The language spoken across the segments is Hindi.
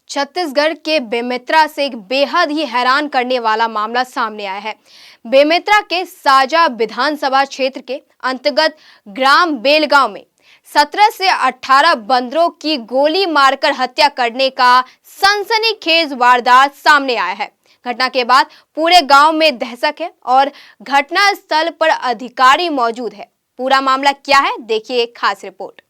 छत्तीसगढ़ के बेमेतरा से एक बेहद ही हैरान करने वाला मामला सामने आया है। बेमेतरा के साजा विधानसभा क्षेत्र के अंतर्गत ग्राम बेलगांव में 17 से 18 बंदरों की गोली मारकर हत्या करने का सनसनीखेज वारदात सामने आया है। घटना के बाद पूरे गांव में दहशत है और घटना स्थल पर अधिकारी मौजूद है। पूरा मामला क्या है, देखिए खास रिपोर्ट।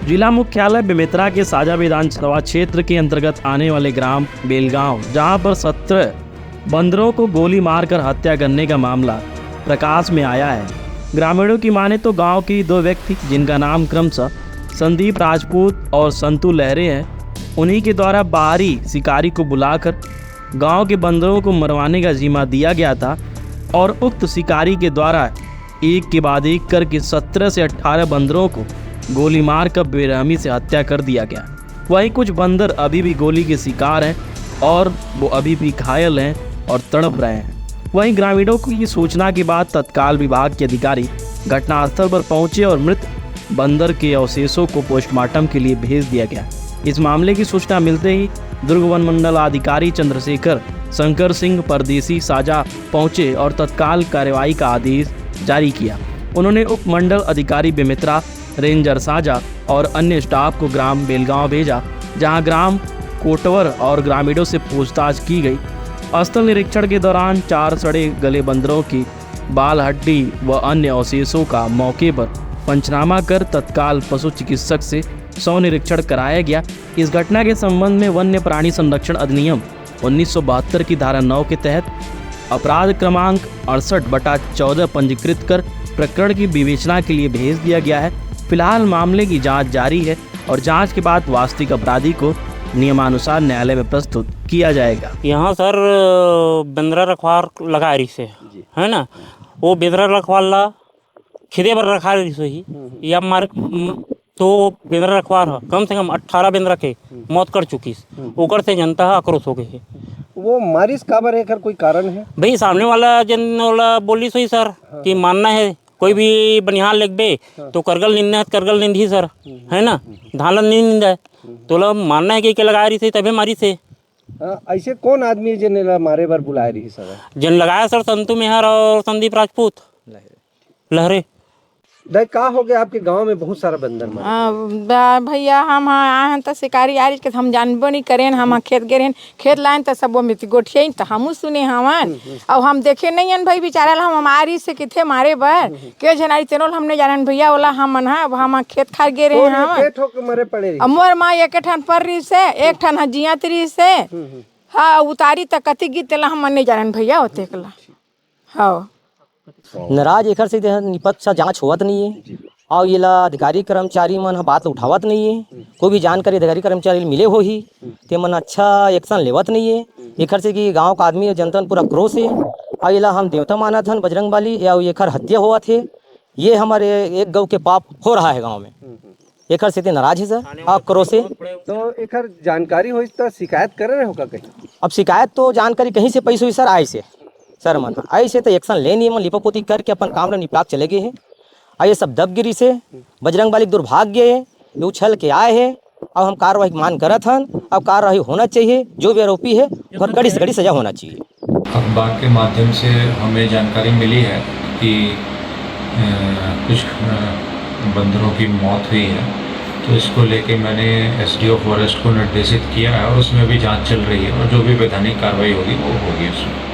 जिला मुख्यालय बेमेतरा के साजा विधानसभा क्षेत्र के अंतर्गत आने वाले ग्राम बेलगांव, जहां पर 17 बंदरों को गोली मारकर हत्या करने का मामला प्रकाश में आया है। ग्रामीणों की माने तो गांव के 2 व्यक्ति, जिनका नाम क्रमशः संदीप राजपूत और संतू लहरे हैं, उन्हीं के द्वारा बाहरी शिकारी को बुलाकर गांव के बंदरों को मरवाने का जिम्मा दिया गया था और उक्त शिकारी के द्वारा एक के बाद एक करके 17 से 18 बंदरों को गोली मारकर बेरहमी से हत्या कर दिया गया। वहीं कुछ बंदर अभी भी गोली के शिकार हैं और वो अभी भी घायल हैं और तड़प रहे हैं। वहीं ग्रामीणों की ये सूचना के बाद तत्काल विभाग के अधिकारी घटनास्थल पर पहुंचे और मृत बंदर के अवशेषों को पोस्टमार्टम के लिए भेज दिया गया। इस मामले की सूचना मिलते ही दुर्ग वन मंडल अधिकारी चंद्रशेखर शंकर सिंह परदेसी साजा पहुंचे और तत्काल कार्रवाई का आदेश जारी किया। उन्होंने उप मंडल अधिकारी बेमेतरा, रेंजर साजा और अन्य स्टाफ को ग्राम बेलगांव भेजा, जहां ग्राम कोटवर और ग्रामीणों से पूछताछ की गई। स्थल निरीक्षण के दौरान 4 सड़े गले बंदरों की बाल हड्डी व अन्य अवशेषों का मौके पर पंचनामा कर तत्काल पशु चिकित्सक से शव निरीक्षण कराया गया। इस घटना के संबंध में वन्य प्राणी संरक्षण अधिनियम 1972 की धारा 9 के तहत अपराध क्रमांक 68/14 पंजीकृत कर प्रकरण की विवेचना के लिए भेज दिया गया है। फिलहाल मामले की जांच जारी है और जांच के बाद वास्तविक अपराधी को नियमानुसार न्यायालय में प्रस्तुत किया जाएगा। यहाँ सर बंदरा रखवार लगा रही से है ना, वो बंदरा रखवार ला खिदे पर रखा रही से ही या मार तो बंदरा रखवार कम से कम 18 बंदरा के मौत कर चुकी, ओकर से जनता आक्रोश हो गई है। वो मारिस काबर है, कोई कारण है भाई? सामने वाला जन वाला बोली सही सर कि मानना है कोई भी बनिहाल लिखबे तो करगल निंदा है, करगल निंदी सर है ना, धालन नहीं निंदा है तो लोग मानना है कि लगा रही से तभी मारी से। ऐसे कौन आदमी जिन मारे बार बुलाए रही सर? जन लगाया सर संतू मेहर और संदीप राजपूत लहरे। का हो गया आपके गांव में बहुत सारा बंदर मारे? भैया हम आए हैं तो शिकारी आ रही के हम जानबो नहीं करें। हम खेत गए खेत लाइन तो सब में गोठिया तो हम सुने हवन और हम देखे नहीं हैं भाई बेचारा हम आ रही से किथे मारे बर के जनारी तेनो हमने जान भैया वाला हम हम खेत खा गे रहे हैं। मोर माँ एक ठन पर रही से एक ठन हजिया तरी से हाँ उतारी तक कति गीत हम नहीं जान भैया होते हाँ नाराज एकर से निपक्ष जांच होवत नहीं है और ये अधिकारी कर्मचारी मन बात उठावत नहीं है। कोई भी जानकारी अधिकारी कर्मचारी मिले हो ही ते मन अच्छा एक्शन लेवत नहीं है। एकर से कि गांव का आदमी जनता पूरा क्रोश है और ये हम देवता मानत हन बजरंग बाली या एकर हत्या हुआ थे। ये हमारे एक गौ के पाप हो रहा है गाँव में, एकर से नाराज है सर और क्रोश है। तो एकर जानकारी हो तो शिकायत कर रहे हो का कहीं? अब शिकायत तो जानकारी कहीं से पैसे हुई सर आए से सर मन ऐसे तो एक्शन ले नहीं मन लिपापोती करके अपन काम निपटाक चले गए हैं। और ये सब दबगिरी से बजरंग बाली दुर्भाग्य है, ये उछल के आए हैं और हम कार्रवाई मांग करत हन। अब कार्रवाई होना चाहिए, जो भी आरोपी है और कड़ी से कड़ी सजा होना चाहिए। अखबार के माध्यम से हमें जानकारी मिली है कि कुछ बंदरों की मौत हुई है, तो इसको लेके मैंने एसडीओ फॉरेस्ट को निर्देशित किया है और उसमें भी जांच चल रही है और जो भी वैधानिक कार्रवाई होगी वो होगी उसमें।